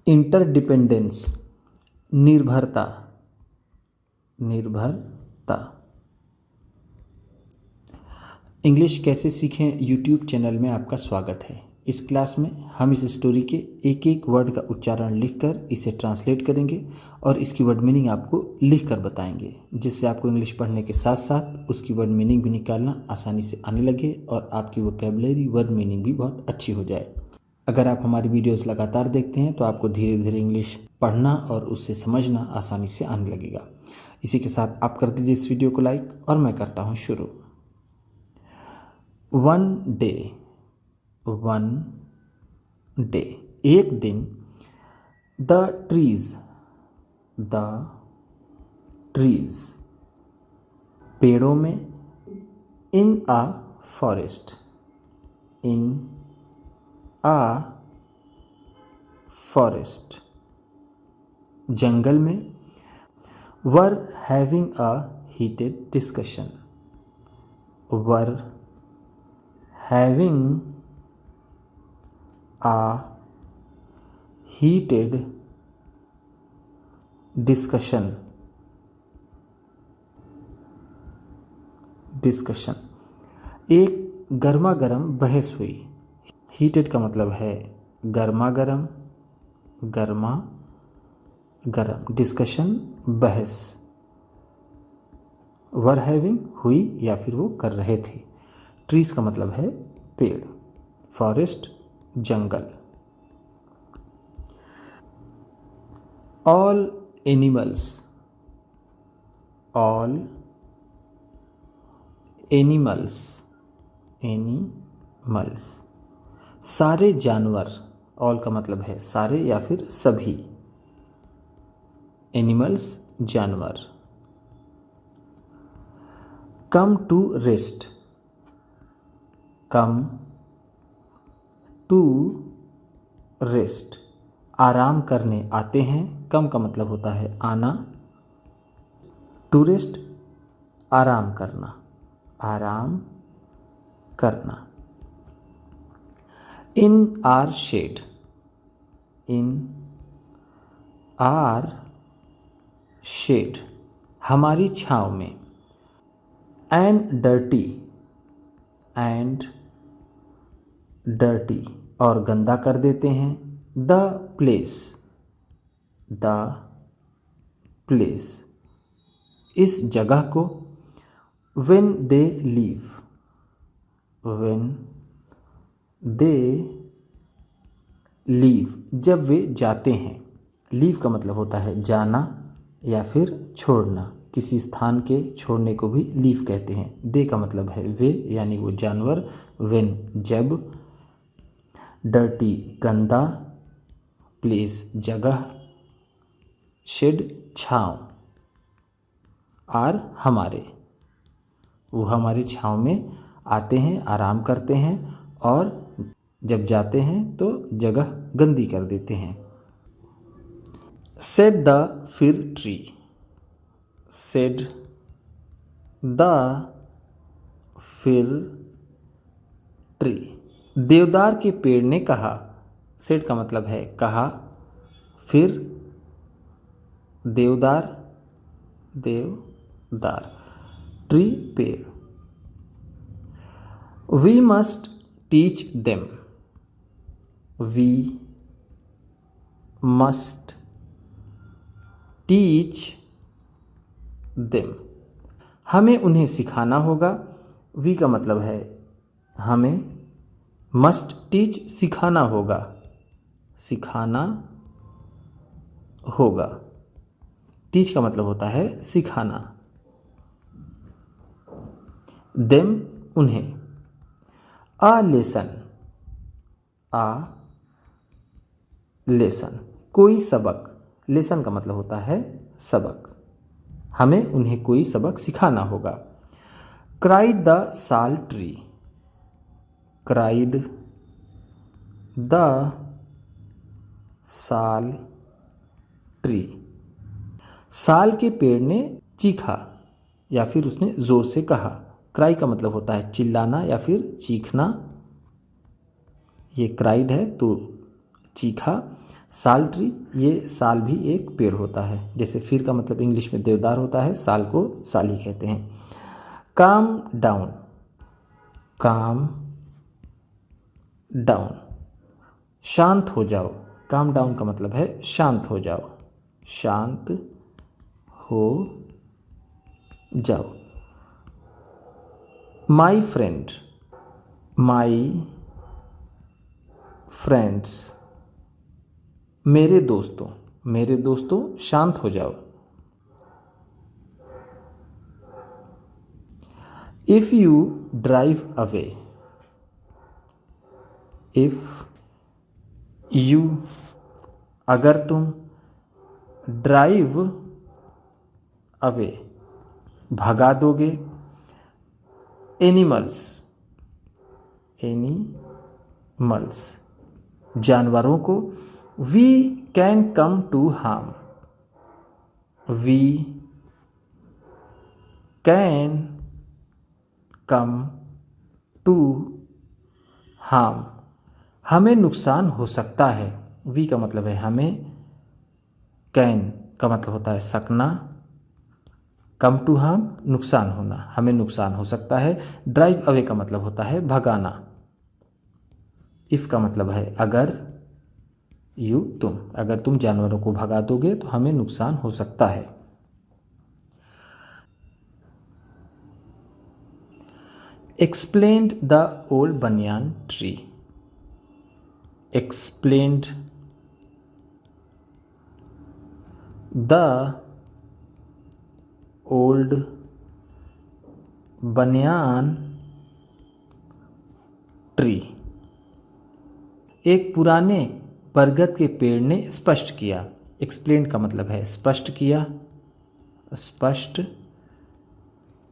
Interdependence, निर्भरता, निर्भरता। English कैसे सीखें यूट्यूब चैनल में आपका स्वागत है। इस क्लास में हम इस स्टोरी के एक एक वर्ड का उच्चारण लिखकर इसे ट्रांसलेट करेंगे और इसकी वर्ड मीनिंग आपको लिखकर बताएंगे, जिससे आपको इंग्लिश पढ़ने के साथ साथ उसकी वर्ड मीनिंग भी निकालना आसानी से आने लगे और आपकी वोकैबुलरी वर्ड मीनिंग भी बहुत अच्छी हो जाए। अगर आप हमारी वीडियोस लगातार देखते हैं तो आपको धीरे धीरे इंग्लिश पढ़ना और उससे समझना आसानी से आने लगेगा। इसी के साथ आप कर दीजिए इस वीडियो को लाइक और मैं करता हूँ शुरू। वन डे, एक दिन। द ट्रीज, पेड़ों में। इन अ फॉरेस्ट, जंगल में। Were having a heated discussion, having a heated discussion, एक गर्मा गर्म बहस हुई। हीटेड का मतलब है गर्मा गर्म, गर्मा गर्म, डिस्कशन बहस। वर हैविंग हुई या फिर वो कर रहे थे। ट्रीज का मतलब है पेड़, फॉरेस्ट जंगल। ऑल एनिमल्स, सारे जानवर। ऑल का मतलब है सारे या फिर सभी, एनिमल्स जानवर। कम टू रेस्ट, आराम करने आते हैं। कम का मतलब होता है आना, टू रेस्ट आराम करना, इन आर शेड, हमारी छाँव में। एंड डर्टी, और गंदा कर देते हैं। द प्लेस, इस जगह को। when they leave, जब वे जाते हैं। लीव का मतलब होता है जाना या फिर छोड़ना, किसी स्थान के छोड़ने को भी लीव कहते हैं। दे का मतलब है वे यानी वो जानवर। when जब, डर्टी गंदा, प्लेस जगह, शेड छाँव, आर हमारे, वो हमारी छाँव में आते हैं, आराम करते हैं और जब जाते हैं तो जगह गंदी कर देते हैं। सेड द फिर ट्री, देवदार के पेड़ ने कहा। सेड का मतलब है कहा, फिर देवदार, ट्री पेड़। वी मस्ट टीच देम, हमें उन्हें सिखाना होगा। वी का मतलब है हमें, मस्ट टीच सिखाना होगा, टीच का मतलब होता है सिखाना। देम उन्हें। आ लेसन, कोई सबक। लेसन का मतलब होता है सबक, हमें उन्हें कोई सबक सिखाना होगा। क्राइड द साल ट्री, साल के पेड़ ने चीखा या फिर उसने जोर से कहा। क्राई का मतलब होता है चिल्लाना या फिर चीखना, ये क्राइड है तो चीखा। साल ट्री, ये साल भी एक पेड़ होता है। जैसे फिर का मतलब इंग्लिश में देवदार होता है, साल को साली कहते हैं। काम डाउन, काम डाउन, शांत हो जाओ। काम डाउन का मतलब है शांत हो जाओ, शांत हो जाओ। माई फ्रेंड, माई फ्रेंड्स, मेरे दोस्तों, मेरे दोस्तों शांत हो जाओ। If you drive away, if you अगर तुम, ड्राइव अवे भगा दोगे, एनिमल्स, एनिमल्स जानवरों को, we can come to harm, we can come to harm, हमें नुकसान हो सकता है। वी का मतलब है हमें, कैन का मतलब होता है सकना, कम टू हार्म नुकसान होना, हमें नुकसान हो सकता है। ड्राइव अवे का मतलब होता है भगाना। इफ़ का मतलब है अगर, यू तुम, अगर तुम जानवरों को भगा दोगे तो हमें नुकसान हो सकता है। Explained the old banyan tree, explained the old banyan tree, एक पुराने बरगद के पेड़ ने स्पष्ट किया। एक्सप्लेन का मतलब है स्पष्ट किया, स्पष्ट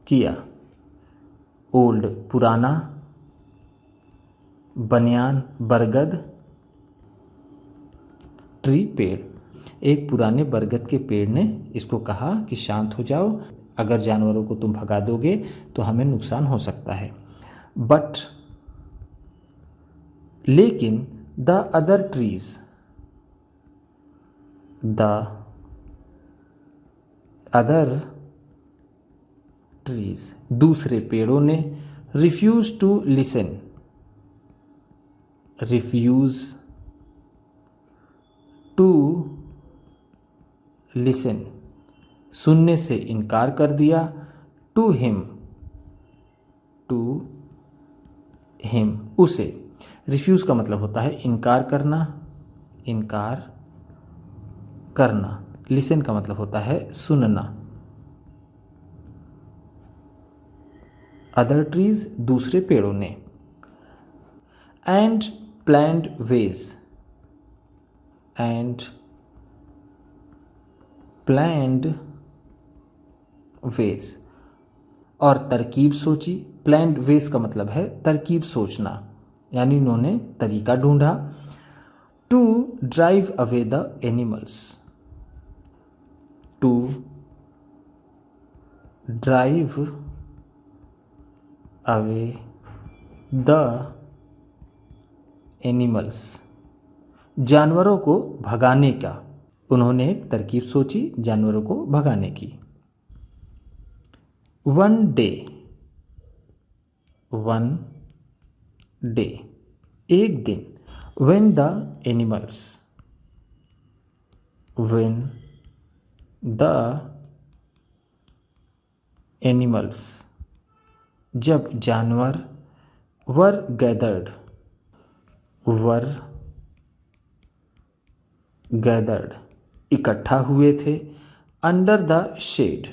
किया। ओल्ड पुराना, बनियान बरगद, ट्री पेड़, एक पुराने बरगद के पेड़ ने इसको कहा कि शांत हो जाओ, अगर जानवरों को तुम भगा दोगे तो हमें नुकसान हो सकता है। बट लेकिन the other trees, the other trees दूसरे पेड़ों ने, refuse to listen, refuse to listen सुनने से इनकार कर दिया। टू हिम, टू हिम उसे। रिफ्यूज़ का मतलब होता है इनकार करना, इनकार करना। लिसन का मतलब होता है सुनना। अदर ट्रीज दूसरे पेड़ों ने। And planned ways, and planned ways और तरकीब सोची। प्लान्ड वेज का मतलब है तरकीब सोचना, यानी इन्होंने तरीका ढूंढा। To drive away the animals, to drive away the animals जानवरों को भगाने का। उन्होंने एक तरकीब सोची जानवरों को भगाने की। वन डे, वन डे एक दिन। When the animals, when the animals जब जानवर, वर गैदर्ड, वर गैदर्ड इकट्ठा हुए थे। Under the shed,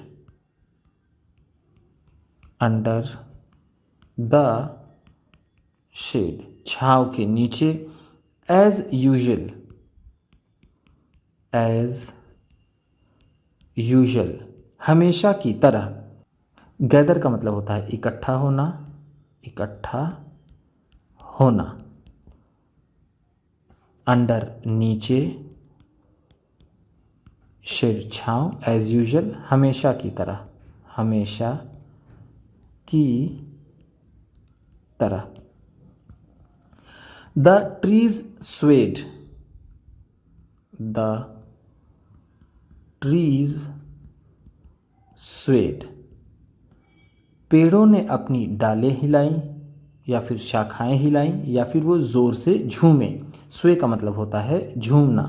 under the shed छांव के नीचे। एज यूजुअल, एज यूजुअल हमेशा की तरह। गैदर का मतलब होता है इकट्ठा होना, इकट्ठा होना। अंडर नीचे, शेड छांव, एज यूजुअल हमेशा की तरह, हमेशा की तरह। The trees swayed, the trees swayed. पेड़ों ने अपनी डालें हिलाई या फिर शाखाएं हिलाई या फिर वो जोर से झूमे। स्वे का मतलब होता है झूमना।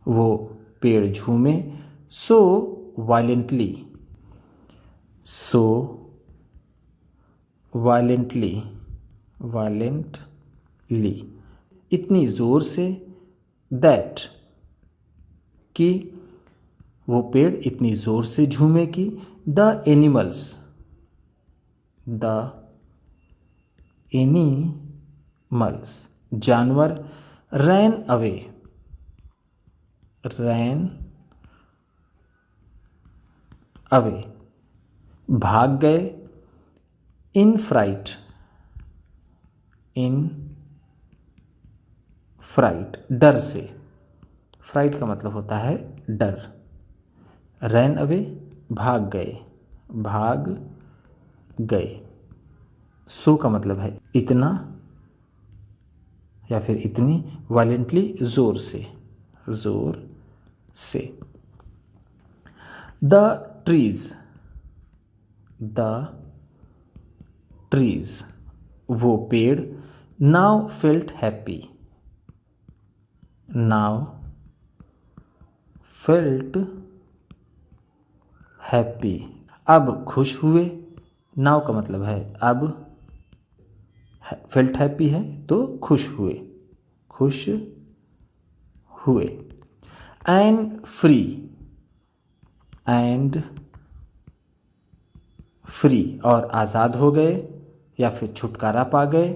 वो पेड़ झूमे सो वायलेंटली, सो वायलेंटली, वायलेंटली, इतनी जोर से, दैट कि वो पेड़ इतनी जोर से झूमे कि द एनिमल्स, द एनिमल्स, जानवर, रैन अवे, रैन अवे, भाग गए, इन फ्राइट, इन फ्राइट, डर से। फ्राइट का मतलब होता है डर। रैन अवे, भाग गए, भाग गए। सो का मतलब है इतना या फिर इतनी, वायलेंटली, जोर से, जोर से। द ट्रीज, द ट्रीज, वो पेड़, now felt happy, now felt happy, अब खुश हुए। नाउ का मतलब है अब, फेल्ट हैप्पी है तो खुश हुए, खुश हुए। एंड फ्री, एंड फ्री, और आज़ाद हो गए या फिर छुटकारा पा गए।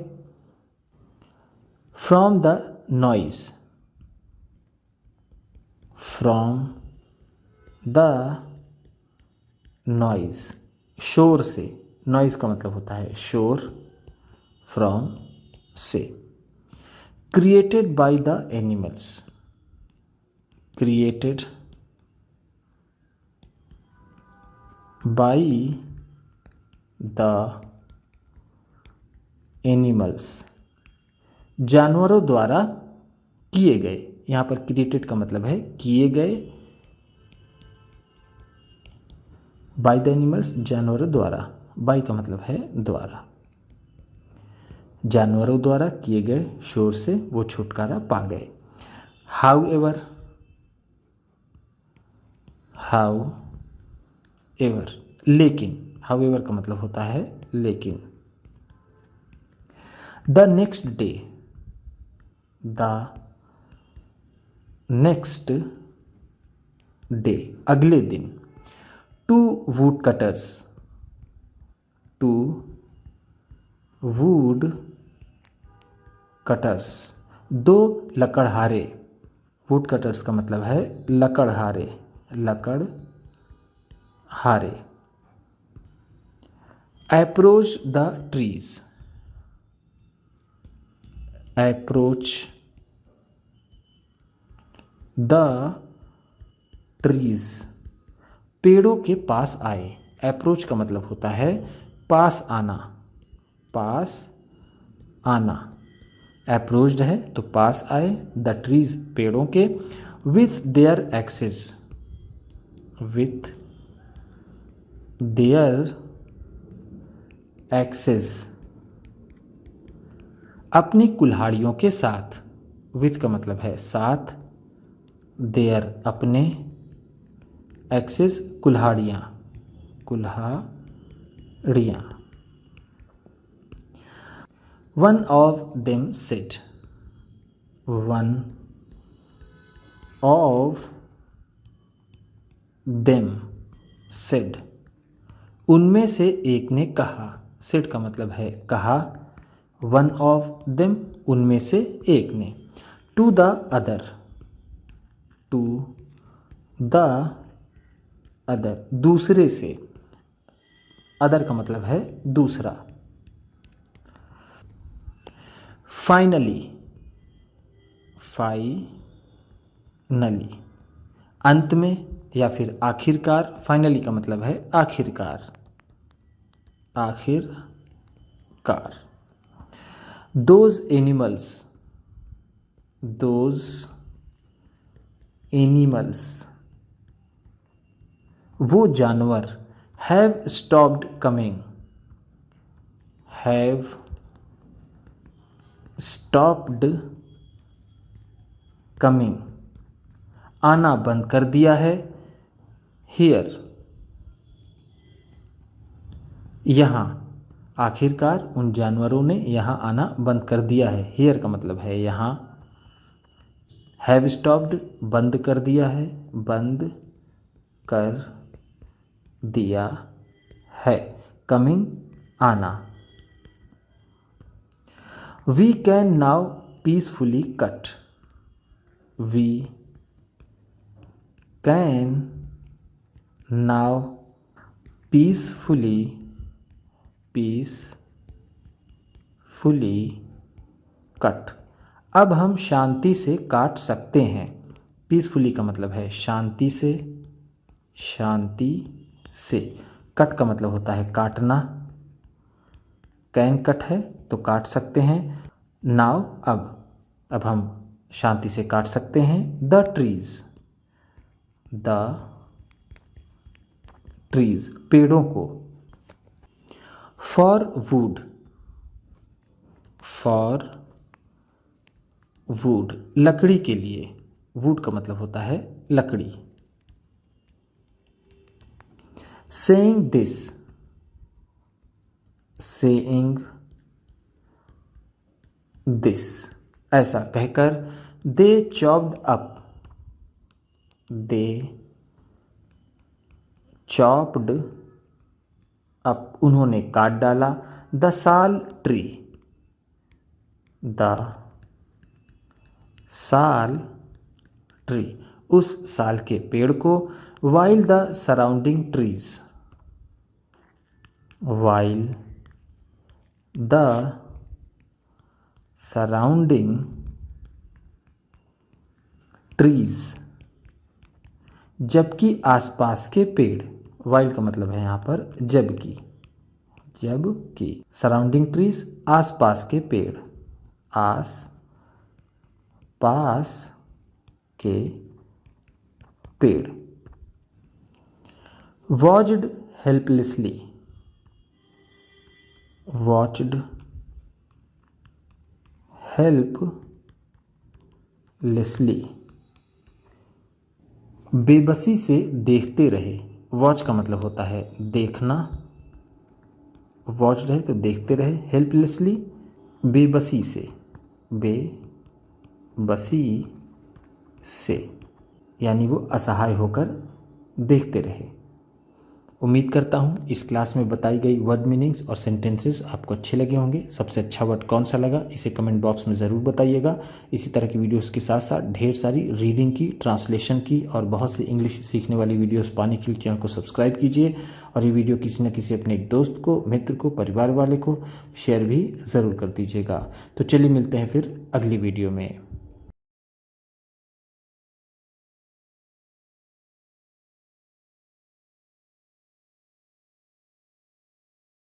From the noise, from the noise, शोर से। नॉइज का मतलब होता है शोर, फ्रॉम से। Created by the animals, created by the animals, जानवरों द्वारा किए गए। यहाँ पर क्रिएटेड का मतलब है किए गए, बाय द एनिमल्स, जानवरों द्वारा। बाय का मतलब है द्वारा। जानवरों द्वारा किए गए शोर से वो छुटकारा पा गए। हाउ एवर, हाउ एवर, लेकिन। हाउ एवर का मतलब होता है लेकिन। The next day, the next day, अगले दिन। Two wood cutters, two wood cutters, दो लकड़हारे। वुड कटर्स का मतलब है लकड़हारे, लकड़हारे। Approach the trees, approach the trees, पेड़ों के पास आए। अप्रोच का मतलब होता है पास आना, पास आना। अप्रोच्ड है तो पास आए। द ट्रीज, पेड़ों के। With their axes, with their axes, अपनी कुल्हाड़ियों के साथ। विथ का मतलब है साथ, देयर अपने, एक्सेस कुल्हाड़ियाँ, कुल्हाड़ियाँ। One of them said, one of them said, उनमें से एक ने कहा। सेड का मतलब है कहा। वन ऑफ देम, उनमें से एक ने। To the other, to the other, दूसरे से। अदर का मतलब है दूसरा। फाइनली, फाइनली, अंत में या फिर आखिरकार। फाइनली का मतलब है आखिरकार, आखिरकार। दोज एनिमल्स, दोज एनिमल्स, वो जानवर, have stopped coming, have stopped coming, आना बंद कर दिया है, हियर, यहाँ, आखिरकार उन जानवरों ने यहाँ आना बंद कर दिया है। हियर का मतलब है यहाँ। हैव स्टॉप्ड बंद कर दिया है, बंद कर दिया है। कमिंग आना। We can now peacefully cut, we can now peacefully cut, अब हम शांति से काट सकते हैं। पीसफुली का मतलब है शांति से, शांति से। कट का मतलब होता है काटना। कैन कट है तो काट सकते हैं। नाउ अब हम शांति से काट सकते हैं। द ट्रीज, पेड़ों को। फॉर वुड, लकड़ी के लिए। वुड का मतलब होता है लकड़ी। सेइंग दिस, ऐसा कहकर। दे चॉप्ड अप, उन्होंने काट डाला। द साल ट्री, उस साल के पेड़ को। वाइल द सराउंडिंग ट्रीज, जबकि आसपास के पेड़। वाइल का मतलब है यहाँ पर जबकि। सराउंडिंग ट्रीज, आसपास के पेड़, आसपास के पेड़। वॉच्ड हेल्पलेसली, बेबसी से देखते रहे। वॉच का मतलब होता है देखना। वॉच रहे तो देखते रहे। हेल्पलेसली, बेबसी से, यानी वो असहाय होकर देखते रहे। उम्मीद करता हूँ इस क्लास में बताई गई वर्ड मीनिंग्स और सेंटेंसेस आपको अच्छे लगे होंगे। सबसे अच्छा वर्ड कौन सा लगा इसे कमेंट बॉक्स में ज़रूर बताइएगा। इसी तरह की वीडियोस के साथ साथ ढेर सारी रीडिंग की, ट्रांसलेशन की और बहुत सी इंग्लिश सीखने वाली वीडियोस पाने के लिए चैनल को सब्सक्राइब कीजिए। और ये वीडियो किसी न किसी अपने दोस्त को, मित्र को, परिवार वाले को शेयर भी ज़रूर कर दीजिएगा। तो चलिए मिलते हैं फिर अगली वीडियो में।